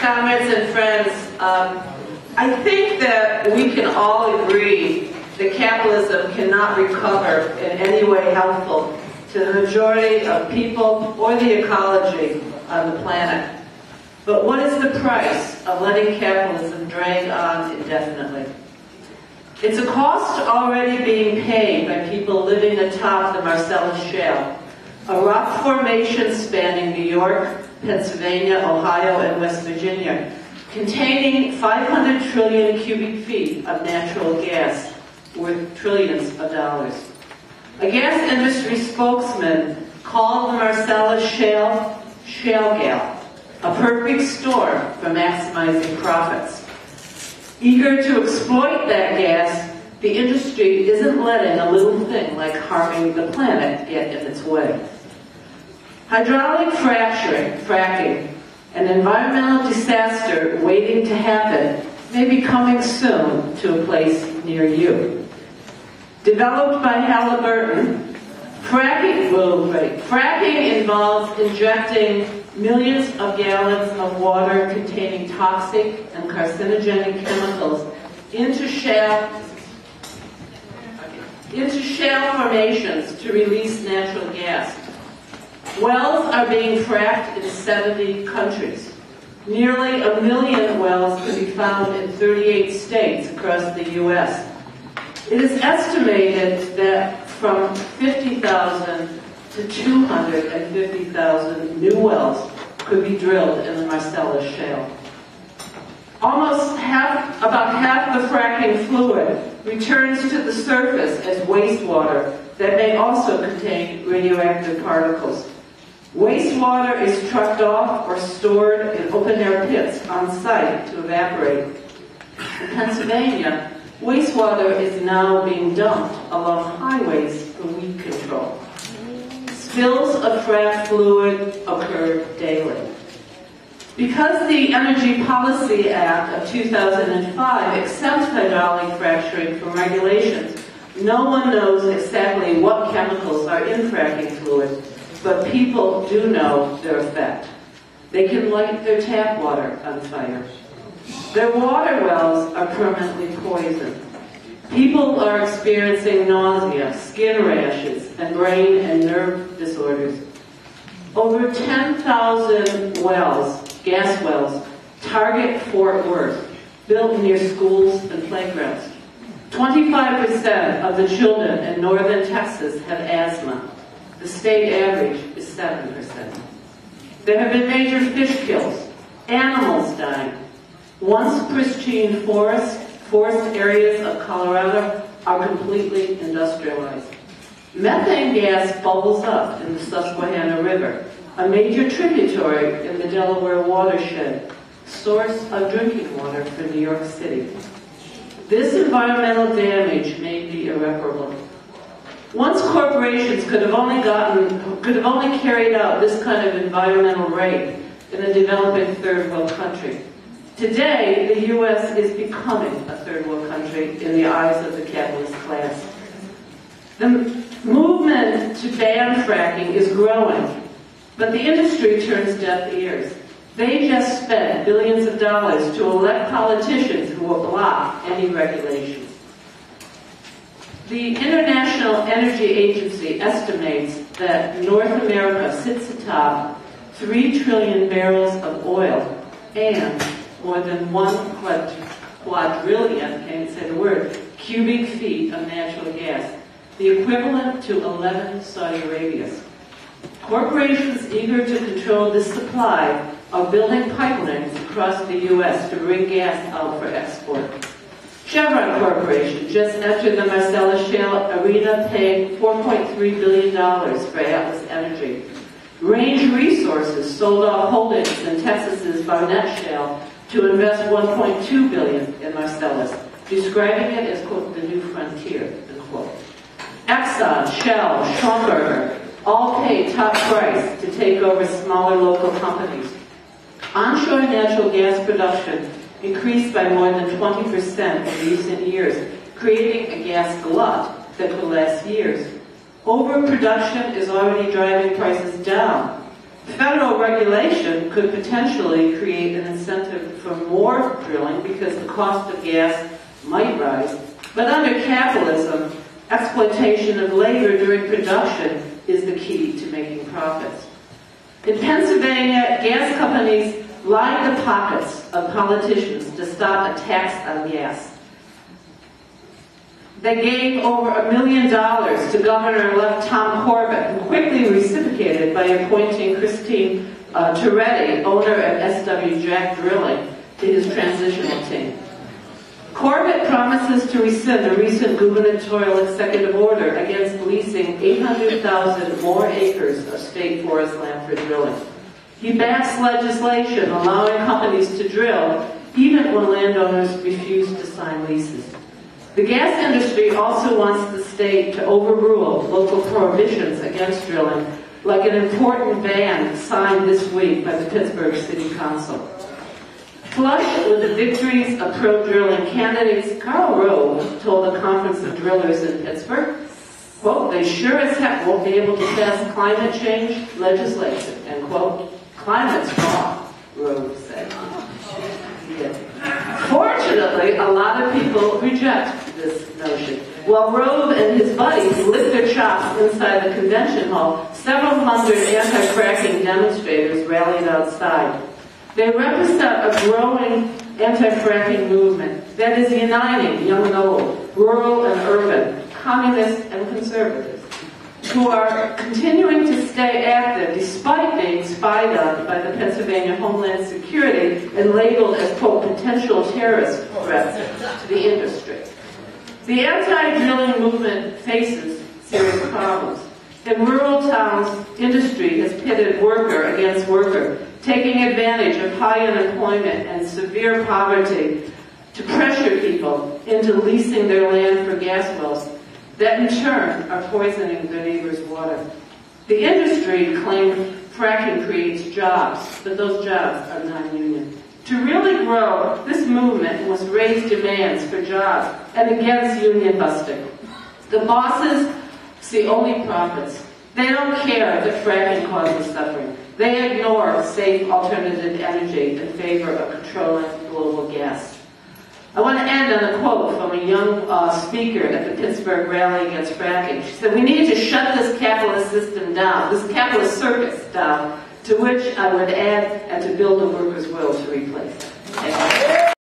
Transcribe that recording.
comrades and friends, I think that we can all agree that capitalism cannot recover in any way helpful to the majority of people or the ecology on the planet. But what is the price of letting capitalism drag on indefinitely? It's a cost already being paid by people living atop the Marcellus Shale, a rock formation spanning New York, Pennsylvania, Ohio, and West Virginia, containing 500 trillion cubic feet of natural gas, worth trillions of dollars. A gas industry spokesman called the Marcellus Shale, shale gal, a perfect storm for maximizing profits. Eager to exploit that gas, the industry isn't letting a little thing like harming the planet get in its way. Hydraulic fracking, an environmental disaster waiting to happen, may be coming soon to a place near you. Developed by Halliburton, fracking involves injecting millions of gallons of water containing toxic and carcinogenic chemicals into shale formations to release natural gas. Wells are being fracked in 70 countries. Nearly 1 million wells can be found in 38 states across the U.S. It is estimated that from 50,000 to 250,000 new wells could be drilled in the Marcellus Shale. About half the fracking fluid returns to the surface as wastewater that may also contain radioactive particles. Wastewater is trucked off or stored in open-air pits on site to evaporate. In Pennsylvania, wastewater is now being dumped along highways for weed control. Spills of frac fluid occur daily. Because the Energy Policy Act of 2005 exempts hydraulic fracturing from regulations, no one knows exactly what chemicals are in fracking fluid, but people do know their effect. They can light their tap water on fire. Their water wells are permanently poisoned. People are experiencing nausea, skin rashes, and brain and nerve disorders. Over 10,000 wells, gas wells, target Fort Worth, built near schools and playgrounds. 25% of the children in northern Texas have asthma. The state average is 7%. There have been major fish kills, animals dying. Once pristine forest areas of Colorado are completely industrialized. Methane gas bubbles up in the Susquehanna River, a major tributary in the Delaware watershed, source of drinking water for New York City. This environmental damage may be irreparable. Once corporations could have only carried out this kind of environmental rape in a developing third world country. Today, the U.S. is becoming a third world country in the eyes of the capitalist class. The movement to ban fracking is growing, but the industry turns deaf ears. They just spent billions of dollars to elect politicians who will block any regulations. The International Energy Agency estimates that North America sits atop 3 trillion barrels of oil and more than 1 quadrillion, can't say the word, cubic feet of natural gas, the equivalent to 11 Saudi Arabias. Corporations eager to control this supply are building pipelines across the U.S. to bring gas out for export. Chevron Corporation just entered the Marcellus Shale arena, paying $4.3 billion for Atlas Energy. Range Resources sold off holdings in Texas's Barnett Shale to invest $1.2 billion in Marcellus, describing it as, quote, the new frontier, end quote. Exxon, Shell, Schlumberger all pay top price to take over smaller local companies. Onshore natural gas production increased by more than 20% in recent years, creating a gas glut that could last years. Overproduction is already driving prices down. Federal regulation could potentially create an incentive for more drilling because the cost of gas might rise. But under capitalism, exploitation of labor during production is the key to making profits. In Pennsylvania, gas companies lined the pockets of politicians to stop a tax on gas. They gave over $1 million to Governor-elect Tom Corbett, who quickly reciprocated by appointing Christine Toretti, owner of SW Jack Drilling, to his transitional team. Corbett promises to rescind a recent gubernatorial executive order against leasing 800,000 more acres of state forest land for drilling. He backs legislation allowing companies to drill even when landowners refuse to sign leases. The gas industry also wants the state to overrule local prohibitions against drilling, like an important ban signed this week by the Pittsburgh City Council. Flush with the victories of pro-drilling candidates, Karl Rove told a conference of drillers in Pittsburgh, quote, "They sure as heck won't be able to pass climate change legislation," end quote. "Climate's wrong," Rove said. Yeah. Fortunately, a lot of people reject this notion. While Rove and his buddies licked their chops inside the convention hall, several hundred anti-fracking demonstrators rallied outside. They represent a growing anti-fracking movement that is uniting young and old, rural and urban, communists and conservatives, who are continuing to stay active despite being spied on by the Pennsylvania Homeland Security and labeled as, quote, potential terrorist threats to the industry. The anti-drilling movement faces serious problems. In rural towns, industry has pitted worker against worker, taking advantage of high unemployment and severe poverty to pressure people into leasing their land for gas wells that in turn are poisoning their neighbors' water. The industry claimed fracking creates jobs, but those jobs are non-union. To really grow, this movement must raise demands for jobs and against union busting. The bosses see only profits. They don't care that fracking causes suffering. They ignore safe alternative energy in favor of controlling global gas. I want to end on a quote from a young speaker at the Pittsburgh rally against fracking. She said, "We need to shut this capitalist system down, this capitalist circus down," to which I would add, and to build a workers' will to replace it.